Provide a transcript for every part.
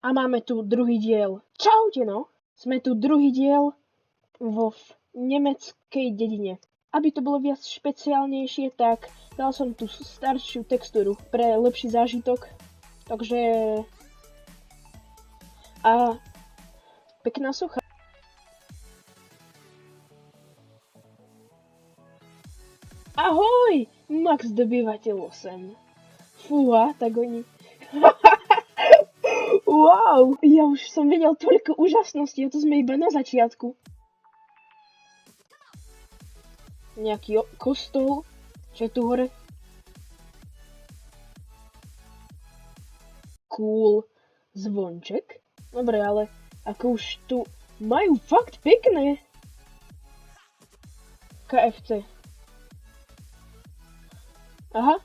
A máme tu druhý diel. Čaute no! Sme tu druhý diel vo nemeckej dedine. Aby to bolo viac špeciálnejšie, tak dal som tu staršiu textúru pre lepší zážitok. Takže... A... Pekná socha. Ahoj! Max dobyvateľ 8. Fúha, tak oni... Wow! Ja už som videl toľko úžasností a to sme iba na začiatku. Nejaký kostol? Čo je tu hore? Cool. Zvonček? Dobre, ale ako už tu majú fakt pekné. KFC. Aha.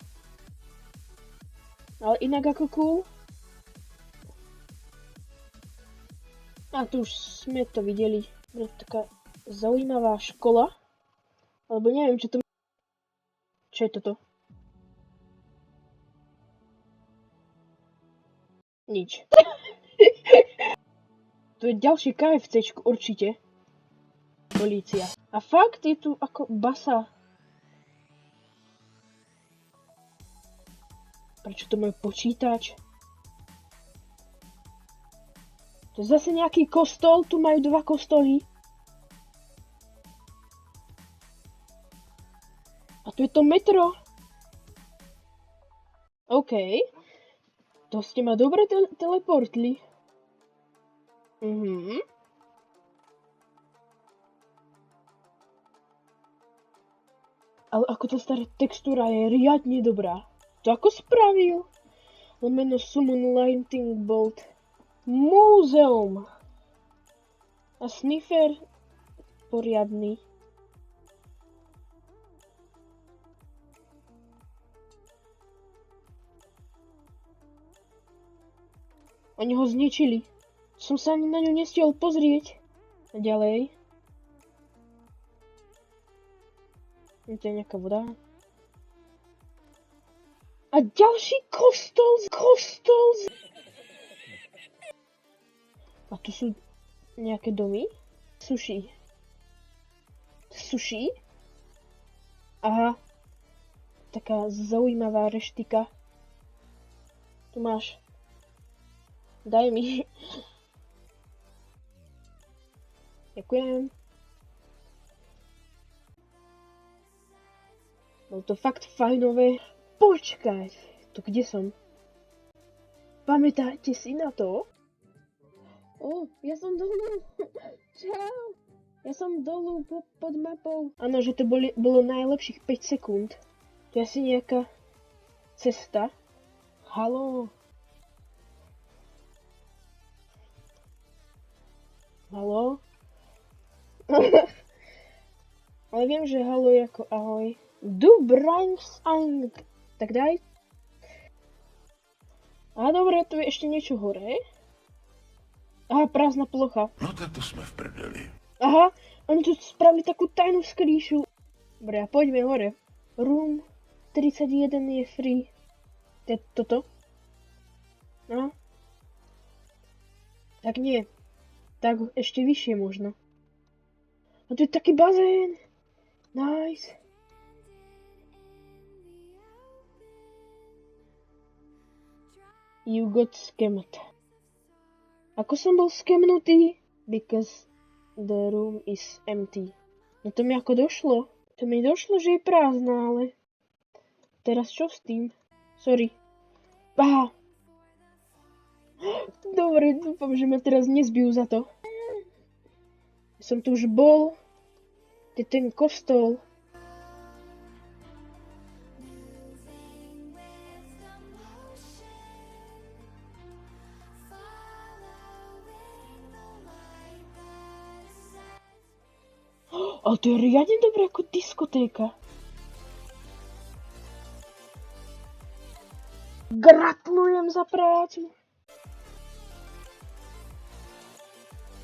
Ale inak ako cool. A tu už sme to videli. Je taká zaujímavá škola. Alebo neviem, čo to... Čo je toto? Nič. To je ďalšie KFCčko, určite. Polícia. A fakt je tu ako basa. Prečo to majú počítač? To je zase nejaký kostol, tu majú 2 kostoly. A tu je to metro. OK. To ste ma dobre teleportli. Ale ako tá stará textúra je riadne dobrá. To ako spravil? Lomeno Summon Lightning Bolt. Múzeum. A sniffer poriadny. Oni ho zničili. Som sa ani na ňu nestiel pozrieť. A ďalej. Je to nejaká voda. A ďalší kostol. A tu sú nejaké domy. Sushi. Aha. Taká zaujímavá reštika. Tu máš. Daj mi. Ďakujem. Bolo to fakt fajnové. Počkaj. To kde som? Pamätáte si na to? Ja som dolu. Čau. Ja som dolu pod mapou. Áno, že to bolo najlepších 5 sekúnd. To je asi nejaká cesta. Haló. Haló? Ale viem, že haló je ako ahoj. Du brings ang. Tak daj. A dobre, tu je ešte niečo hore. Aha, prázdna plocha. No tak to sme v prdeli. Aha, oni tu spravili takú tajnú skrýšu. Dobre, a poďme hore. Room 31 je free. To je toto? No. Tak nie. Tak ešte vyššie možno. A tu je taký bazén. Nice. You got scammed. Ako som bol skemnutý? Because the room is empty. No to mi ako došlo. To mi došlo, že je prázdna, ale... Teraz čo s tým? Sorry. Aha. Dobre, dúfam, že ma teraz nezbijú za to. Som tu už bol. To je ten kostol. Ale to je riadne dobré ako diskotéka. Gratulujem za prácu.